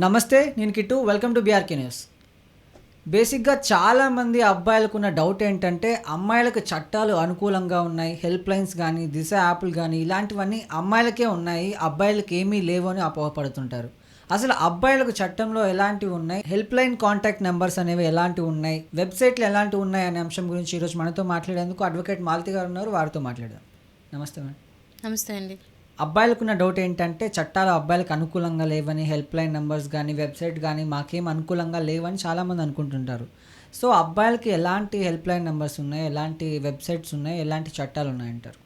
నమస్తే, నేను Kittu. Welcome to BRK news. బేసిక్గా చాలామంది అబ్బాయిలకున్న డౌట్ ఏంటంటే, అమ్మాయిలకు చట్టాలు అనుకూలంగా ఉన్నాయి, హెల్ప్ లైన్స్ కానీ, దిశ యాప్లు కానీ ఇలాంటివన్నీ అమ్మాయిలకే ఉన్నాయి, అబ్బాయిలకు ఏమీ లేవు అని అపోహపడుతుంటారు. అసలు అబ్బాయిలకు చట్టంలో ఎలాంటివి ఉన్నాయి, హెల్ప్ లైన్ కాంటాక్ట్ నెంబర్స్ అనేవి ఎలాంటివి ఉన్నాయి, వెబ్సైట్లు ఎలాంటివి ఉన్నాయి అనే అంశం గురించి ఈరోజు మనతో మాట్లాడేందుకు అడ్వకేట్ మాలతి గారు ఉన్నారు. వారితో మాట్లాడదాం. నమస్తే మేడం. నమస్తే అండి. అబ్బాయిలకున్న డౌట్ ఏంటంటే, చట్టాలు అబ్బాయిలకు అనుకూలంగా లేవని, హెల్ప్ లైన్ నెంబర్స్ కానీ, వెబ్సైట్ కానీ మాకేం అనుకూలంగా లేవని చాలామంది అనుకుంటుంటారు. సో అబ్బాయిలకి ఎలాంటి హెల్ప్ లైన్ నెంబర్స్ ఉన్నాయి, ఎలాంటి వెబ్సైట్స్ ఉన్నాయి, ఎలాంటి చట్టాలు ఉన్నాయంటారు?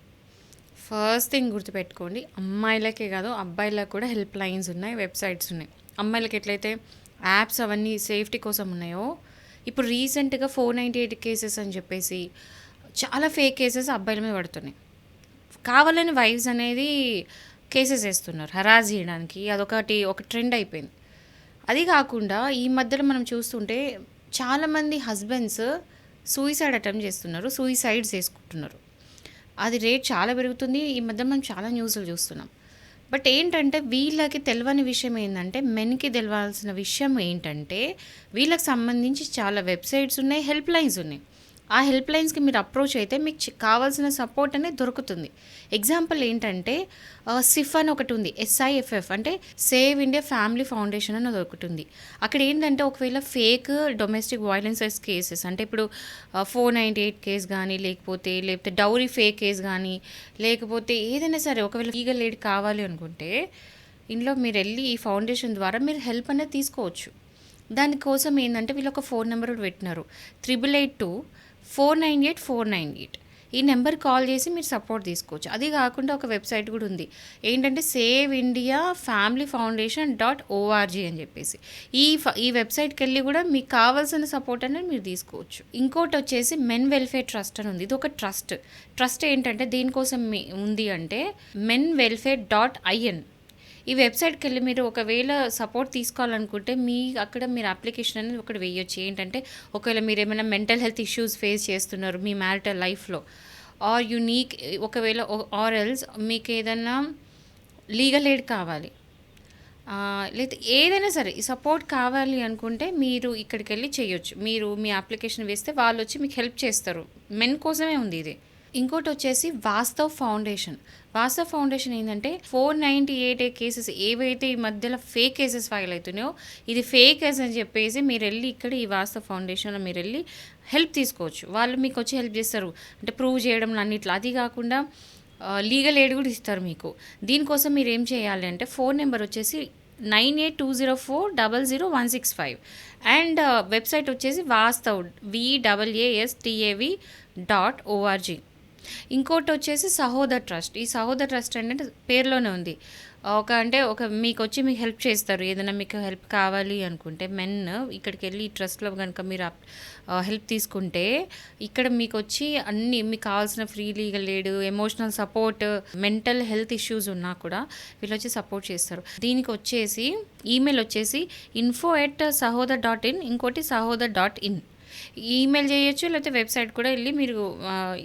ఫస్ట్ థింగ్ గుర్తుపెట్టుకోండి, అమ్మాయిలకే కాదు అబ్బాయిలకు కూడా హెల్ప్ లైన్స్ ఉన్నాయి, వెబ్సైట్స్ ఉన్నాయి. అమ్మాయిలకి ఎట్లయితే యాప్స్ అవన్నీ సేఫ్టీ కోసం ఉన్నాయో, ఇప్పుడు రీసెంట్గా 498 కేసెస్ అని చెప్పేసి చాలా ఫేక్ కేసెస్ అబ్బాయిల మీద పడుతున్నాయి. కావాలని వైఫ్స్ అనేది కేసెస్ వేస్తున్నారు హరాస్ చేయడానికి. ఒక ట్రెండ్ అయిపోయింది. అది కాకుండా ఈ మధ్యలో మనం చూస్తుంటే చాలామంది హస్బెండ్స్ సూసైడ్ అటెంప్ట్ చేస్తున్నారు, సూసైడ్స్ చేసుకుంటున్నారు. అది రేట్ చాలా పెరుగుతుంది. ఈ మధ్య మనం చాలా న్యూస్లు చూస్తున్నాం. బట్ ఏంటంటే వీళ్ళకి తెలియని విషయం ఏంటంటే, మెన్కి తెలవాల్సిన విషయం ఏంటంటే, వీళ్ళకి సంబంధించి చాలా వెబ్సైట్స్ ఉన్నాయి, హెల్ప్ లైన్స్ ఉన్నాయి. ఆ హెల్ప్ లైన్స్కి మీరు అప్రోచ్ అయితే మీకు కావాల్సిన సపోర్ట్ అనేది దొరుకుతుంది. ఎగ్జాంపుల్ ఏంటంటే, సిఫ్ అని ఒకటి ఉంది, SIFF అంటే సేవ్ ఇండియా ఫ్యామిలీ ఫౌండేషన్ అని దొరుకుతుంది. అక్కడ ఏంటంటే ఒకవేళ ఫేక్ డొమెస్టిక్ వైలెన్సెస్ కేసెస్ అంటే ఇప్పుడు 498 కేసు కానీ, లేకపోతే డౌరీ ఫేక్ కేసు కానీ, లేకపోతే ఏదైనా సరే ఒకవేళ లీగల్ ఎయిడ్ కావాలి అనుకుంటే ఇంట్లో మీరు వెళ్ళి ఈ ఫౌండేషన్ ద్వారా మీరు హెల్ప్ అనేది తీసుకోవచ్చు. దానికోసం ఏంటంటే వీళ్ళు ఒక ఫోన్ నెంబర్ పెట్టినారు, 8882498498. ఈ నెంబర్ కాల్ చేసి మీరు సపోర్ట్ తీసుకోవచ్చు. అది కాకుండా ఒక వెబ్సైట్ కూడా ఉంది, ఏంటంటే save India family foundation .org అని చెప్పేసి. ఈ వెబ్సైట్కి వెళ్ళి కూడా మీకు కావాల్సిన సపోర్ట్ అనేది మీరు తీసుకోవచ్చు. ఇంకోటి వచ్చేసి మెన్ వెల్ఫేర్ ట్రస్ట్ అని ఉంది. ఇది ఒక ట్రస్ట్ ఏంటంటే దేనికోసం ఉంది అంటే menwelfare.in. ఈ వెబ్సైట్కి వెళ్ళి మీరు ఒకవేళ సపోర్ట్ తీసుకోవాలనుకుంటే అక్కడ మీరు అప్లికేషన్ అనేది ఒకటి వేయొచ్చు. ఏంటంటే ఒకవేళ మీరు ఏమైనా మెంటల్ హెల్త్ ఇష్యూస్ ఫేస్ చేస్తున్నారు మీ మ్యారిటల్ లైఫ్లో, ఆర్ యూనిక్ ఒకవేళ ఆర్ ఎల్స్ మీకు ఏదైనా లీగల్ ఎయిడ్ కావాలి, లేదా ఏదైనా సరే ఈ సపోర్ట్ కావాలి అనుకుంటే మీరు ఇక్కడికి వెళ్ళి చేయొచ్చు. మీరు మీ అప్లికేషన్ వేస్తే వాళ్ళు వచ్చి మీకు హెల్ప్ చేస్తారు. మెన్ కోసమే ఉంది ఇది. ఇంకోటి వచ్చేసి వాస్తవ్ ఫౌండేషన్ ఏంటంటే 498 కేసెస్ ఏవైతే ఈ మధ్యలో ఫేక్ కేసెస్ ఫైల్ అవుతున్నాయో, ఇది ఫేక్ కేస్ అని చెప్పేసి మీరు వెళ్ళి ఇక్కడ ఈ వాస్తవ్ ఫౌండేషన్లో మీరు వెళ్ళి హెల్ప్ తీసుకోవచ్చు. వాళ్ళు మీకు వచ్చి హెల్ప్ చేస్తారు, అంటే ప్రూవ్ చేయడం అన్నిట్లో. అది కాకుండా లీగల్ ఎయిడ్ కూడా ఇస్తారు మీకు. దీనికోసం మీరు ఏం చేయాలి అంటే ఫోన్ నెంబర్ వచ్చేసి 9820400165 అండ్ వెబ్సైట్ వచ్చేసి వాస్తవ్ VASTAV.org. ఇంకోటి వచ్చేసి సహోదర్ ట్రస్ట్. ఈ సహోదర్ ట్రస్ట్ అంటే పేరులోనే ఉంది, మీకు వచ్చి మీకు హెల్ప్ చేస్తారు. ఏదైనా మీకు హెల్ప్ కావాలి అనుకుంటే మెన్ ఇక్కడికి వెళ్ళి ఈ ట్రస్ట్లో కనుక మీరు హెల్ప్ తీసుకుంటే ఇక్కడ మీకు వచ్చి అన్నీ మీకు కావాల్సిన free legal aid, emotional support, mental health issues ఉన్నా కూడా వీళ్ళు వచ్చి సపోర్ట్ చేస్తారు. దీనికి వచ్చేసి ఈమెయిల్ వచ్చేసి info@sahodar.in, ఇంకోటి sahodar.in. ఈమెయిల్ చేయొచ్చు, లేకపోతే వెబ్సైట్ కూడా వెళ్ళి మీరు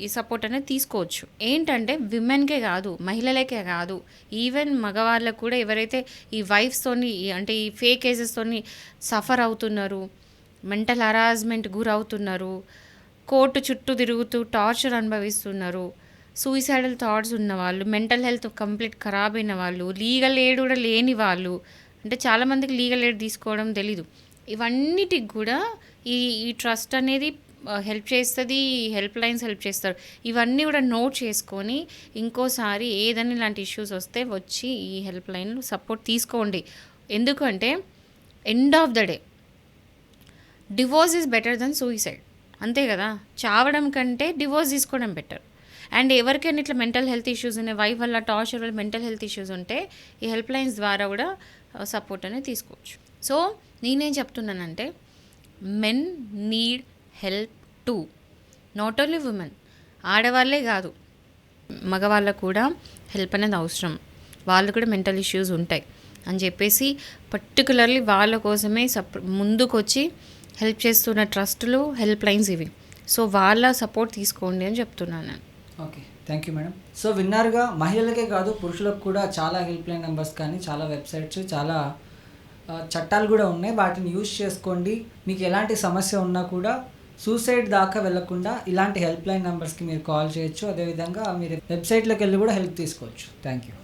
ఈ సపోర్ట్ అనేది తీసుకోవచ్చు. ఏంటంటే విమెన్కే కాదు, మహిళలకే కాదు, ఈవెన్ మగవాళ్ళకు కూడా ఎవరైతే ఈ వైఫ్స్తోని అంటే ఈ ఫేక్ కేసెస్తోని సఫర్ అవుతున్నారు, మెంటల్ హరాస్మెంట్ గురవుతున్నారు, కోర్టు చుట్టూ తిరుగుతూ టార్చర్ అనుభవిస్తున్నారు, సూసైడల్ థాట్స్ ఉన్నవాళ్ళు, మెంటల్ హెల్త్ కంప్లీట్ ఖరాబ్ అయిన వాళ్ళు, లీగల్ ఎయిడ్ కూడా లేని వాళ్ళు, అంటే చాలామందికి లీగల్ ఎయిడ్ తీసుకోవడం తెలీదు. ఇవన్నిటికి కూడా ఈ ట్రస్ట్ అనేది హెల్ప్ చేస్తుంది, హెల్ప్ లైన్స్ హెల్ప్ చేస్తారు. ఇవన్నీ కూడా నోట్ చేసుకొని ఇంకోసారి ఏదైనా ఇలాంటి ఇష్యూస్ వస్తే వచ్చి ఈ హెల్ప్ లైన్ సపోర్ట్ తీసుకోండి. ఎందుకంటే end of the day divorce is better than suicide, అంతే కదా. చావడం కంటే డివోర్స్ తీసుకోవడం బెటర్. అండ్ ఎవరికైనా ఇట్లా మెంటల్ హెల్త్ ఇష్యూస్ ఉన్నాయి, వైఫ్ వల్ల టార్చర్ వల్ల మెంటల్ హెల్త్ ఇష్యూస్ ఉంటే ఈ హెల్ప్ లైన్స్ ద్వారా కూడా సపోర్ట్ అనేది తీసుకోవచ్చు. సో నేనేం చెప్తున్నానంటే, men need help to, not only women. ఆడవాళ్ళే కాదు, మగవాళ్ళకు కూడా హెల్ప్ అనేది అవసరం. వాళ్ళు కూడా మెంటల్ ఇష్యూస్ ఉంటాయి అని చెప్పేసి పర్టికులర్లీ వాళ్ళ కోసమే ముందుకు వచ్చి హెల్ప్ చేస్తున్న ట్రస్టులు, హెల్ప్ లైన్స్ ఇవి. సో వాళ్ళ సపోర్ట్ తీసుకోండి అని చెప్తున్నాను నేను. Okay, thank you madam. So విన్నారుగా, మహిళలకే కాదు పురుషులకు కూడా చాలా హెల్ప్ లైన్ నెంబర్స్ కానీ, చాలా వెబ్సైట్స్, చాలా చట్టాలు కూడా ఉన్నాయి, వాటిని యూజ్ చేసుకోండి. మీకు ఎలాంటి సమస్య ఉన్నా కూడా సూసైడ్ దాకా వెళ్లకుండా ఇలాంటి హెల్ప్ లైన్ నెంబర్స్కి మీరు కాల్ చేయొచ్చు. అదేవిధంగా మీరు వెబ్సైట్లోకి వెళ్ళి కూడా హెల్ప్ తీసుకోవచ్చు. Thank you.